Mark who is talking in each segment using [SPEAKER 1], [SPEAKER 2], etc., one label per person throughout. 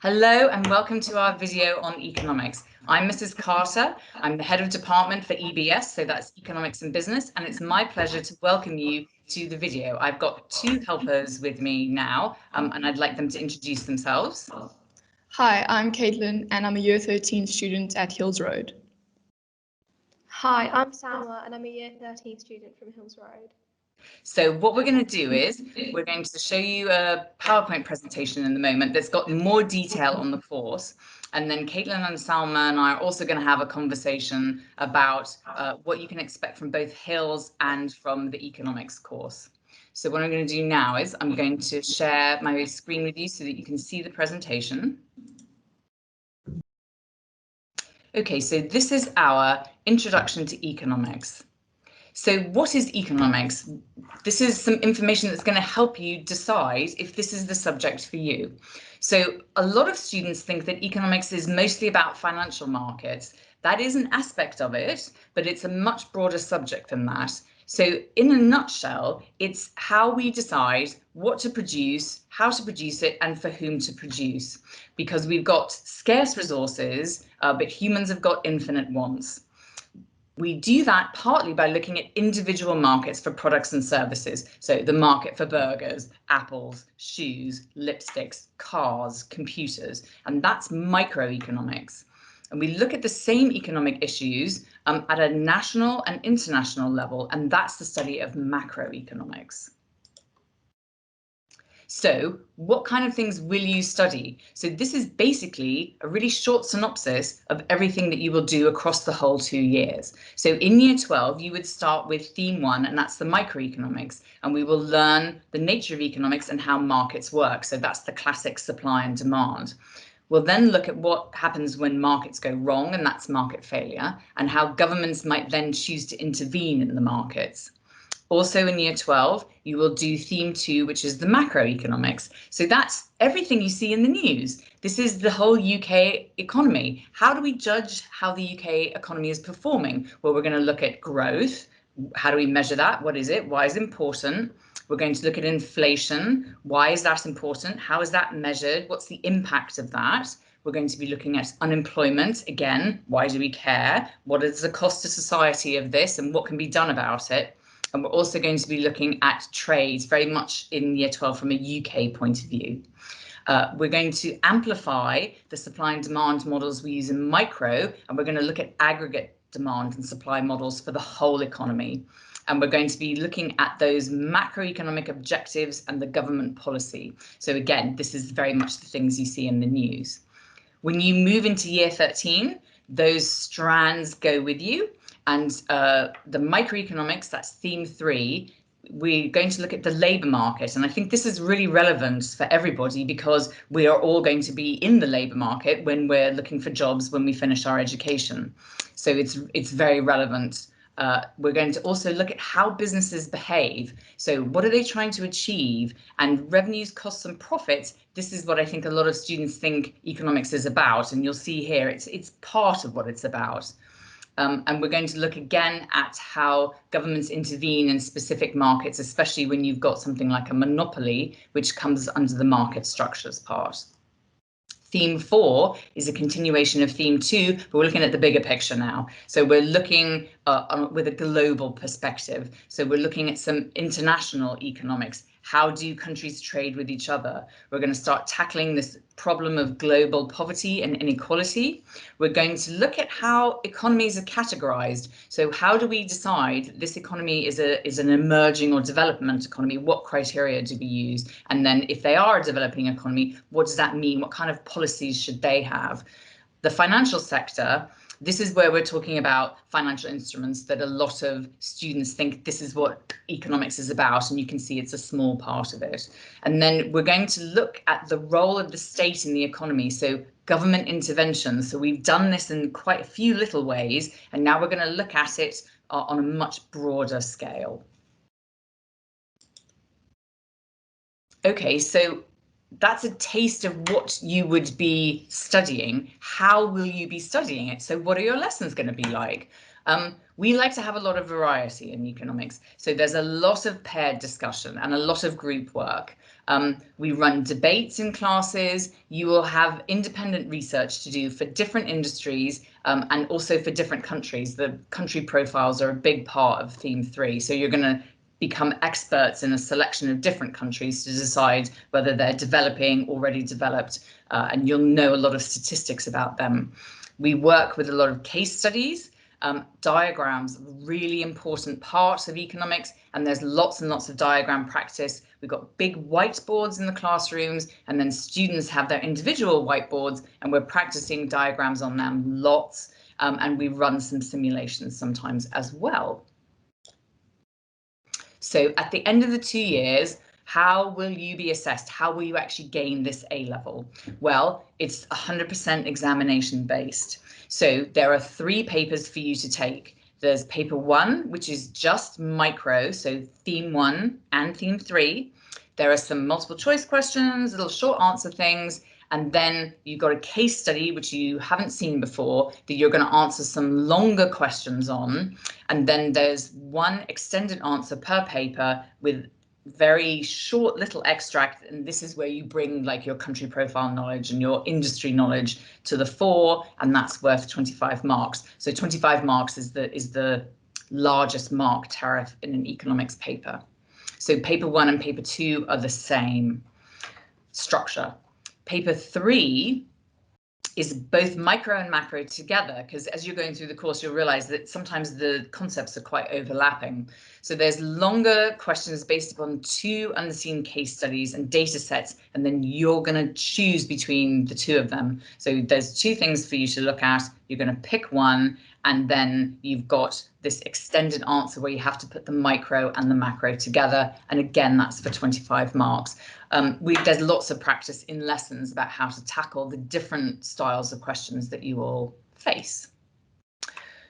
[SPEAKER 1] Hello and welcome to our video on economics. I'm Mrs. Carter. I'm the head of department for EBS, so that's Economics and Business, and it's my pleasure to welcome you to the video. I've got two helpers with me now, and I'd like them to introduce themselves.
[SPEAKER 2] Hi, I'm Caitlin, and I'm a Year 13 student at Hills Road.
[SPEAKER 3] Hi, I'm Salma, and I'm a Year 13 student from Hills Road.
[SPEAKER 1] So what we're going to do is we're going to show you a PowerPoint presentation in the moment that's got more detail on the course. And then Caitlin and Salma and I are also going to have a conversation about what you can expect from both Hills and from the economics course. So what I'm going to do now is I'm going to share my screen with you so that you can see the presentation. Okay, so this is our introduction to economics. So what is economics? This is some information that's going to help you decide if this is the subject for you. So a lot of students think that economics is mostly about financial markets. That is an aspect of it, but it's a much broader subject than that. So in a nutshell, it's how we decide what to produce, how to produce it, and for whom to produce. Because we've got scarce resources, but humans have got infinite wants. We do that partly by looking at individual markets for products and services. So the market for burgers, apples, shoes, lipsticks, cars, computers, and that's microeconomics. And we look at the same economic issues at a national and international level, and that's the study of macroeconomics. So what kind of things will you study? So this is basically a really short synopsis of everything that you will do across the whole 2 years. So in year 12, you would start with theme 1, and that's the microeconomics, and we will learn the nature of economics and how markets work. So that's the classic supply and demand. We'll then look at what happens when markets go wrong, and that's market failure, and how governments might then choose to intervene in the markets. Also in year 12, you will do theme 2, which is the macroeconomics. So that's everything you see in the news. This is the whole UK economy. How do we judge how the UK economy is performing? Well, we're going to look at growth. How do we measure that? What is it? Why is it important? We're going to look at inflation. Why is that important? How is that measured? What's the impact of that? We're going to be looking at unemployment. Again, why do we care? What is the cost to society of this and what can be done about it? And we're also going to be looking at trade very much in year 12 from a UK point of view. We're going to amplify the supply and demand models we use in micro, and we're going to look at aggregate demand and supply models for the whole economy. And we're going to be looking at those macroeconomic objectives and the government policy. So again, this is very much the things you see in the news. When you move into year 13, those strands go with you. And the microeconomics, that's theme 3, we're going to look at the labour market. And I think this is really relevant for everybody because we are all going to be in the labour market when we're looking for jobs when we finish our education. So it's very relevant. We're going to also look at how businesses behave. So what are they trying to achieve? And revenues, costs and profits. This is what I think a lot of students think economics is about. And you'll see here, it's part of what it's about. And we're going to look again at how governments intervene in specific markets, especially when you've got something like a monopoly, which comes under the market structures part. Theme 4 is a continuation of theme 2, but we're looking at the bigger picture now. So we're looking with a global perspective. So we're looking at some international economics. How do countries trade with each other? We're going to start tackling this problem of global poverty and inequality. We're going to look at how economies are categorized. So how do we decide this economy is an emerging or development economy? What criteria do we use? And then if they are a developing economy, what does that mean? What kind of policies should they have? The financial sector, this is where we're talking about financial instruments that a lot of students think this is what economics is about, and you can see it's a small part of it. And then we're going to look at the role of the state in the economy, so government intervention. So we've done this in quite a few little ways, and now we're going to look at it on a much broader scale. Okay, so that's a taste of what you would be studying. How will you be studying it? So what are your lessons going to be like? We like to have a lot of variety in economics. So there's a lot of paired discussion and a lot of group work. We run debates in classes. You will have independent research to do for different industries and also for different countries. The country profiles are a big part of theme 3. So you're going to become experts in a selection of different countries to decide whether they're developing, already developed, and you'll know a lot of statistics about them. We work with a lot of case studies. Diagrams, really important part of economics, and there's lots and lots of diagram practice. We've got big whiteboards in the classrooms, and then students have their individual whiteboards, and we're practicing diagrams on them lots, and we run some simulations sometimes as well. So at the end of the 2 years, how will you be assessed? How will you actually gain this A level? Well, it's 100% examination based. So there are 3 papers for you to take. There's paper 1, which is just micro, so theme 1 and theme 3. There are some multiple choice questions, little short answer things, and then you've got a case study, which you haven't seen before, that you're going to answer some longer questions on. And then there's 1 extended answer per paper with very short little extract, and this is where you bring like your country profile knowledge and your industry knowledge to the fore, and that's worth 25 marks. So 25 marks is the largest mark tariff in an economics paper. So paper 1 and paper 2 are the same structure. Paper 3 is both micro and macro together, because as you're going through the course, you'll realize that sometimes the concepts are quite overlapping. So there's longer questions based upon 2 unseen case studies and data sets, and then you're going to choose between the 2 of them. So there's 2 things for you to look at. You're going to pick one, and then you've got this extended answer where you have to put the micro and the macro together. And again, that's for 25 marks. There's lots of practice in lessons about how to tackle the different styles of questions that you will face.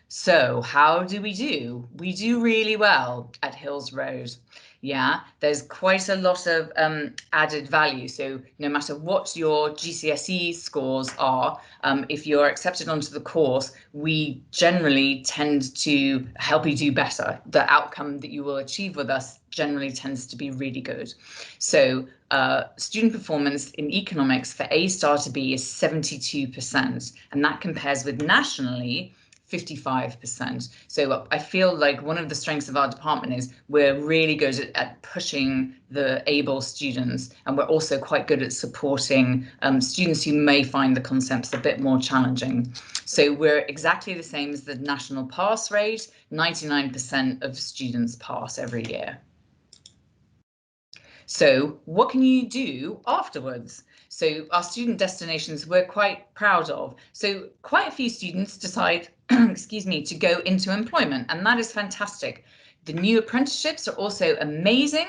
[SPEAKER 1] So how do? We do really well at Hills Road. Yeah, there's quite a lot of added value. So no matter what your GCSE scores are, if you're accepted onto the course, we generally tend to help you do better. The outcome that you will achieve with us generally tends to be really good. So student performance in economics for A star to B is 72%, and that compares with nationally 55%. So I feel like one of the strengths of our department is we're really good at pushing the able students, and we're also quite good at supporting students who may find the concepts a bit more challenging. So we're exactly the same as the national pass rate. 99% of students pass every year. So what can you do afterwards? So our student destinations we're quite proud of. So quite a few students decide, excuse me, to go into employment, and that is fantastic. The new apprenticeships are also amazing.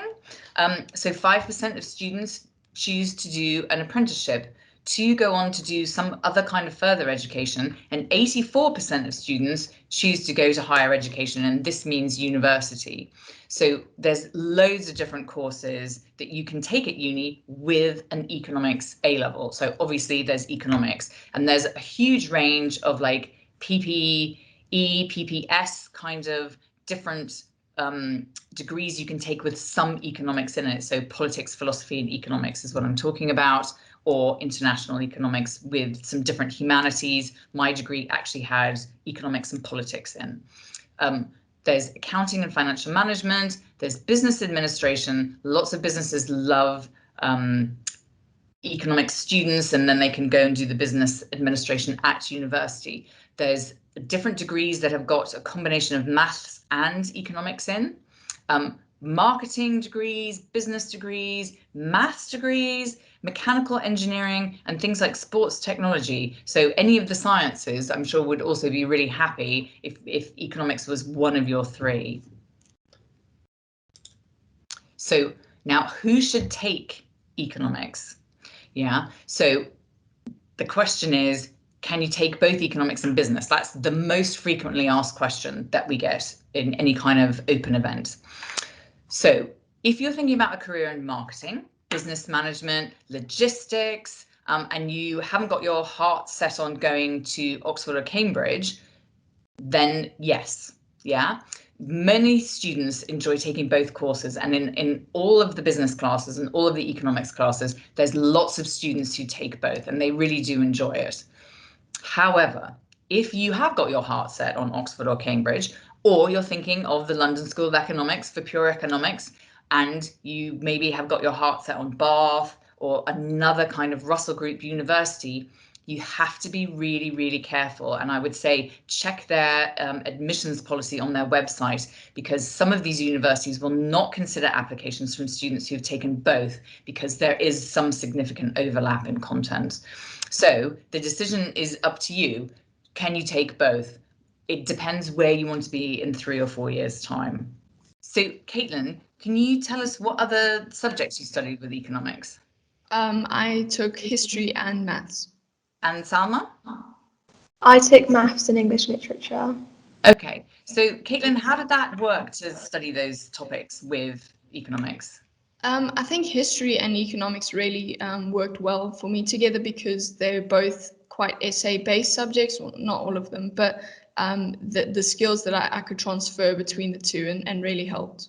[SPEAKER 1] So 5% of students choose to do an apprenticeship to go on to do some other kind of further education, and 84% of students choose to go to higher education, and this means university. So there's loads of different courses that you can take at uni with an economics A level. So obviously there's economics, and there's a huge range of like PPE, PPS kind of different degrees you can take with some economics in it. So politics, philosophy, and economics is what I'm talking about, or international economics with some different humanities. My degree actually had economics and politics in. There's accounting and financial management. There's business administration. Lots of businesses love economics students, and then they can go and do the business administration at university. There's different degrees that have got a combination of maths and economics in. Marketing degrees, business degrees, maths degrees, mechanical engineering, and things like sports technology. So any of the sciences, I'm sure, would also be really happy if economics was one of your 3. So now who should take economics? Yeah, so the question is, can you take both economics and business? That's the most frequently asked question that we get in any kind of open event. So if you're thinking about a career in marketing, business management, logistics, and you haven't got your heart set on going to Oxford or Cambridge, then yes, yeah. Many students enjoy taking both courses, and in all of the business classes and all of the economics classes, there's lots of students who take both, and they really do enjoy it. However, if you have got your heart set on Oxford or Cambridge, or you're thinking of the London School of Economics for pure economics, and you maybe have got your heart set on Bath or another kind of Russell Group university, you have to be really, really careful. And I would say check their admissions policy on their website, because some of these universities will not consider applications from students who've taken both, because there is some significant overlap in content. So the decision is up to you. Can you take both? It depends where you want to be in 3 or 4 years' time. So Caitlin, can you tell us what other subjects you studied with economics?
[SPEAKER 2] I took history and maths.
[SPEAKER 1] And Salma?
[SPEAKER 3] I took maths and English literature.
[SPEAKER 1] Okay, so Caitlin, how did that work to study those topics with economics?
[SPEAKER 2] I think history and economics really worked well for me together because they're both quite essay-based subjects, well, not all of them, but the skills that I could transfer between the two and really helped.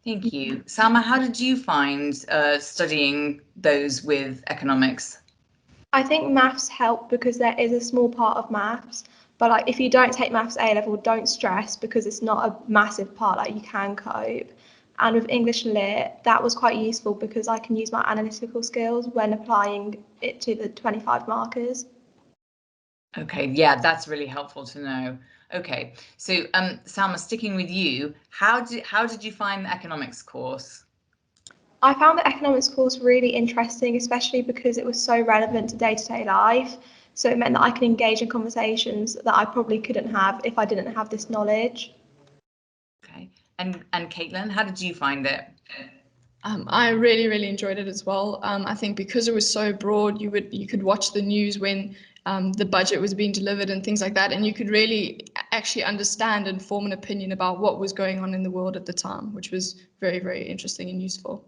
[SPEAKER 1] Thank you. Salma, how did you find studying those with economics?
[SPEAKER 3] I think maths helped because there is a small part of maths, but like if you don't take maths A level, don't stress because it's not a massive part, like you can cope. And with English Lit, that was quite useful because I can use my analytical skills when applying it to the 25 markers.
[SPEAKER 1] Okay, yeah, that's really helpful to know. Okay, so Salma, sticking with you, how did you find the economics course?
[SPEAKER 3] I found the economics course really interesting, especially because it was so relevant to day-to-day life. So it meant that I could engage in conversations that I probably couldn't have if I didn't have this knowledge.
[SPEAKER 1] Okay, and Caitlin, how did you find it?
[SPEAKER 2] I really, really enjoyed it as well. I think because it was so broad, you could watch the news when the budget was being delivered and things like that, and you could really actually understand and form an opinion about what was going on in the world at the time, which was very, very interesting and useful.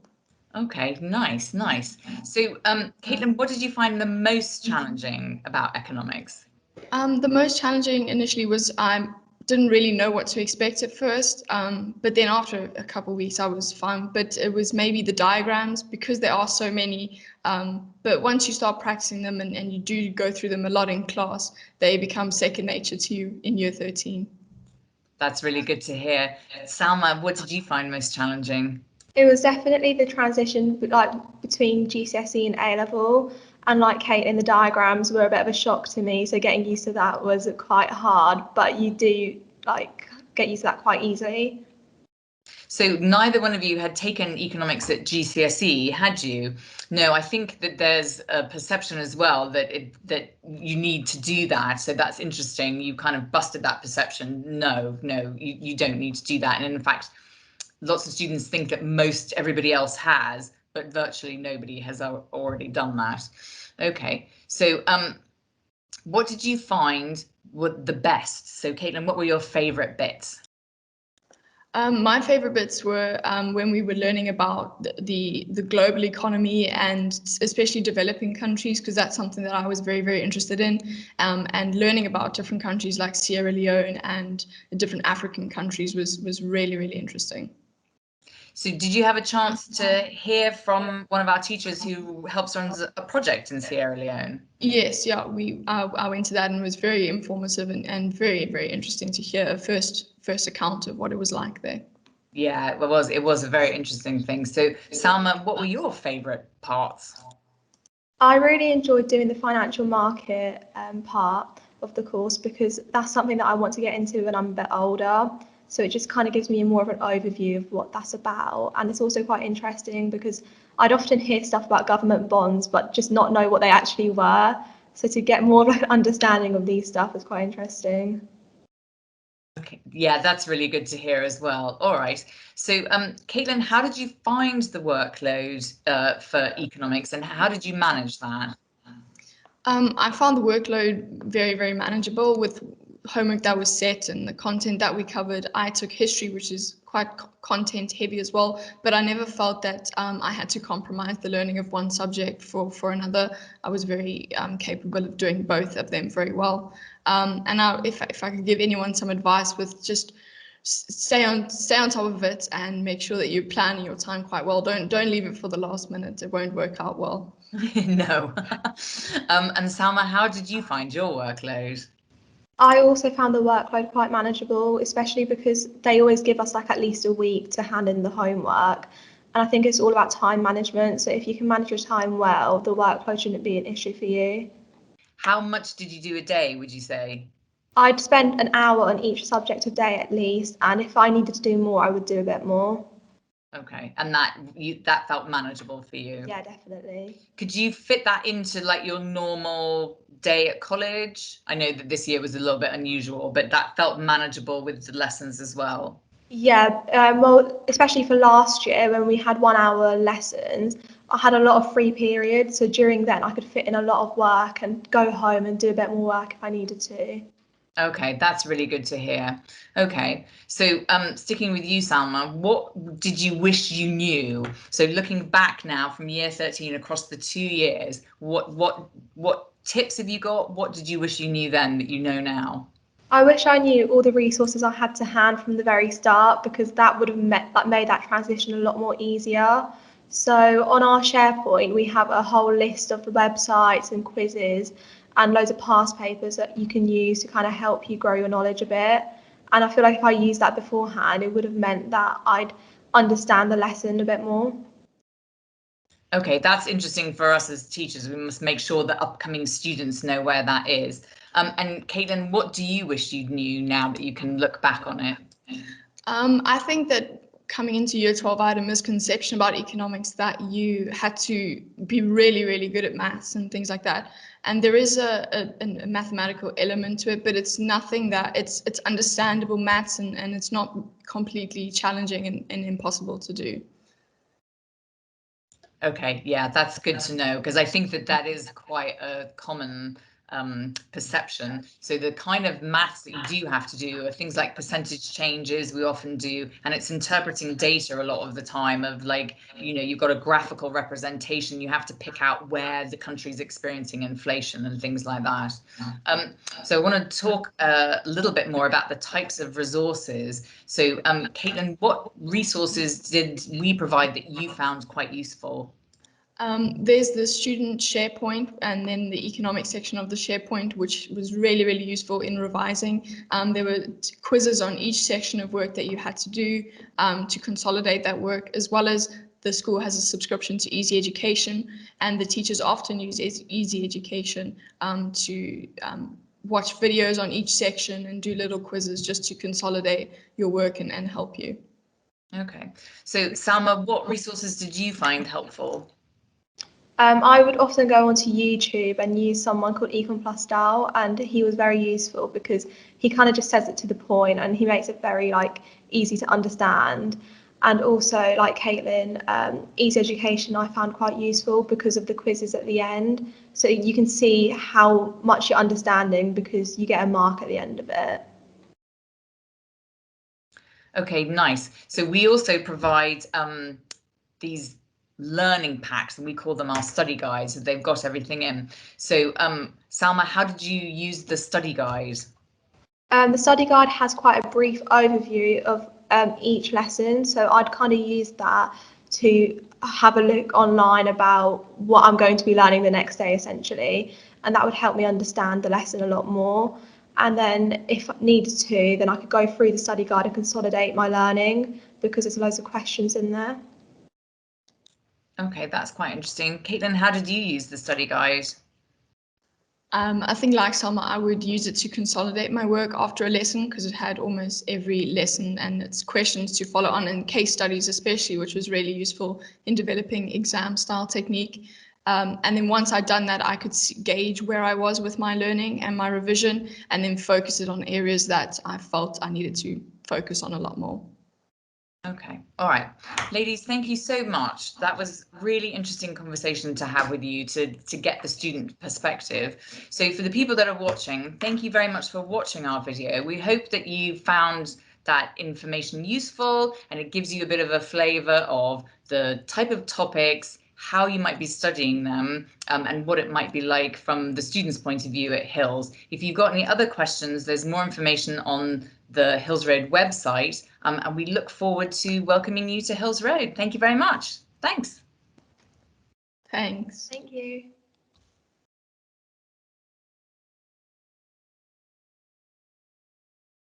[SPEAKER 1] Okay, nice, nice. So, Caitlin, what did you find the most challenging about economics?
[SPEAKER 2] The most challenging initially was I didn't really know what to expect at first, but then after a couple of weeks I was fine. But it was maybe the diagrams because there are so many. But once you start practicing them and you do go through them a lot in class, they become second nature to you in year 13.
[SPEAKER 1] That's really good to hear. Salma, what did you find most challenging?
[SPEAKER 3] It was definitely the transition like between GCSE and A level, and like Kate, in the diagrams were a bit of a shock to me. So getting used to that was quite hard, but you do like get used to that quite easily.
[SPEAKER 1] So neither one of you had taken economics at GCSE, had you? No, I think that there's a perception as well that that you need to do that. So that's interesting. You kind of busted that perception. No, you don't need to do that. And in fact, lots of students think that everybody else has, but virtually nobody has already done that. Okay, so what did you find were the best? So Caitlin, what were your favorite bits?
[SPEAKER 2] My favorite bits were when we were learning about the global economy and especially developing countries, because that's something that I was very, very interested in, and learning about different countries like Sierra Leone and different African countries was really, really interesting.
[SPEAKER 1] So did you have a chance to hear from one of our teachers who helps run a project in Sierra Leone?
[SPEAKER 2] Yes, yeah, I went to that and it was very informative and very, very interesting to hear a first account of what it was like there.
[SPEAKER 1] Yeah, it was a very interesting thing. So Salma, what were your favorite parts?
[SPEAKER 3] I really enjoyed doing the financial market part of the course because that's something that I want to get into when I'm a bit older. So it just kind of gives me more of an overview of what that's about. And it's also quite interesting because I'd often hear stuff about government bonds, but just not know what they actually were. So to get more of an understanding of these stuff is quite interesting.
[SPEAKER 1] Okay, yeah, that's really good to hear as well. All right. So, Caitlin, how did you find the workload for economics, and how did you manage that?
[SPEAKER 2] I found the workload very, very manageable with homework that was set and the content that we covered. I took history, which is quite content heavy as well, but I never felt that I had to compromise the learning of one subject for another. I was very capable of doing both of them very well. And if I could give anyone some advice, with just stay on top of it and make sure that you're planning your time quite well. Don't leave it for the last minute. It won't work out well.
[SPEAKER 1] No. And Salma, how did you find your workload?
[SPEAKER 3] I also found the workload quite manageable, especially because they always give us like at least a week to hand in the homework. And I think it's all about time management. So if you can manage your time well, the workload shouldn't be an issue for you.
[SPEAKER 1] How much did you do a day, would you say?
[SPEAKER 3] I'd spend an hour on each subject a day at least, and if I needed to do more, I would do a bit more.
[SPEAKER 1] Okay, and that felt manageable for you?
[SPEAKER 3] Yeah, definitely.
[SPEAKER 1] Could you fit that into like your normal day at college? I know that this year was a little bit unusual, but that felt manageable with the lessons as well.
[SPEAKER 3] Yeah, well, especially for last year when we had 1 hour lessons, I had a lot of free periods. So during then, I could fit in a lot of work and go home and do a bit more work if I needed to.
[SPEAKER 1] Okay, that's really good to hear. Okay, so sticking with you, Salma, what did you wish you knew? So looking back now from year 13 across the 2 years, what tips have you got? What did you wish you knew then that you know now?
[SPEAKER 3] I wish I knew all the resources I had to hand from the very start, because that would have made that transition a lot more easier. So on our SharePoint, we have a whole list of the websites and quizzes and loads of past papers that you can use to kind of help you grow your knowledge a bit. And I feel like if I used that beforehand, it would have meant that I'd understand the lesson a bit more.
[SPEAKER 1] Okay, that's interesting for us as teachers. We must make sure that upcoming students know where that is. And Caitlin, what do you wish you knew now that you can look back on it?
[SPEAKER 2] I think that coming into year 12, I had a misconception about economics that you had to be really, really good at maths and things like that. And there is a mathematical element to it, but it's nothing that it's understandable maths, and it's not completely challenging and impossible to do.
[SPEAKER 1] Okay, yeah, that's good to know, because I think that is quite a common perception. So the kind of maths that you do have to do are things like percentage changes, we often do, and it's interpreting data a lot of the time of like, you've got a graphical representation, you have to pick out where the country's experiencing inflation and things like that. So I want to talk a little bit more about the types of resources. So Caitlin, what resources did we provide that you found quite useful?
[SPEAKER 2] There's the student SharePoint, and then the economic section of the SharePoint, which was really, really useful in revising. There were quizzes on each section of work that you had to do to consolidate that work, as well as the school has a subscription to Easy Education, and the teachers often use Easy Education to watch videos on each section and do little quizzes just to consolidate your work and help you.
[SPEAKER 1] Okay, so Salma, what resources did you find helpful?
[SPEAKER 3] I would often go onto YouTube and use someone called Econ Plus Dal, and he was very useful because he kind of just says it to the point and he makes it very like easy to understand. And also, like Caitlin, Easy Education I found quite useful because of the quizzes at the end. So you can see how much you're understanding because you get a mark at the end of it.
[SPEAKER 1] Okay, nice. So we also provide these learning packs, and we call them our study guides. They've got everything in. So Salma, how did you use the study guide?
[SPEAKER 3] The study guide has quite a brief overview of each lesson, so I'd kind of use that to have a look online about what I'm going to be learning the next day, essentially, and that would help me understand the lesson a lot more. And then if needed to, then I could go through the study guide and consolidate my learning because there's loads of questions in there.
[SPEAKER 1] Okay, that's quite interesting. Caitlin, how did you use the study guide?
[SPEAKER 2] I think like Selma, I would use it to consolidate my work after a lesson because it had almost every lesson and its questions to follow on, and case studies especially, which was really useful in developing exam style technique. And then once I'd done that, I could gauge where I was with my learning and my revision, and then focus it on areas that I felt I needed to focus on a lot more.
[SPEAKER 1] Okay. All right. Ladies, thank you so much. That was really interesting conversation to have with you to get the student perspective. So for the people that are watching, thank you very much for watching our video. We hope that you found that information useful and it gives you a bit of a flavor of the type of topics, how you might be studying them, and what it might be like from the student's point of view at Hills. If you've got any other questions, there's more information on the Hills Road website, and we look forward to welcoming you to Hills Road. Thank you very much. Thanks.
[SPEAKER 2] Thanks.
[SPEAKER 3] Thank you.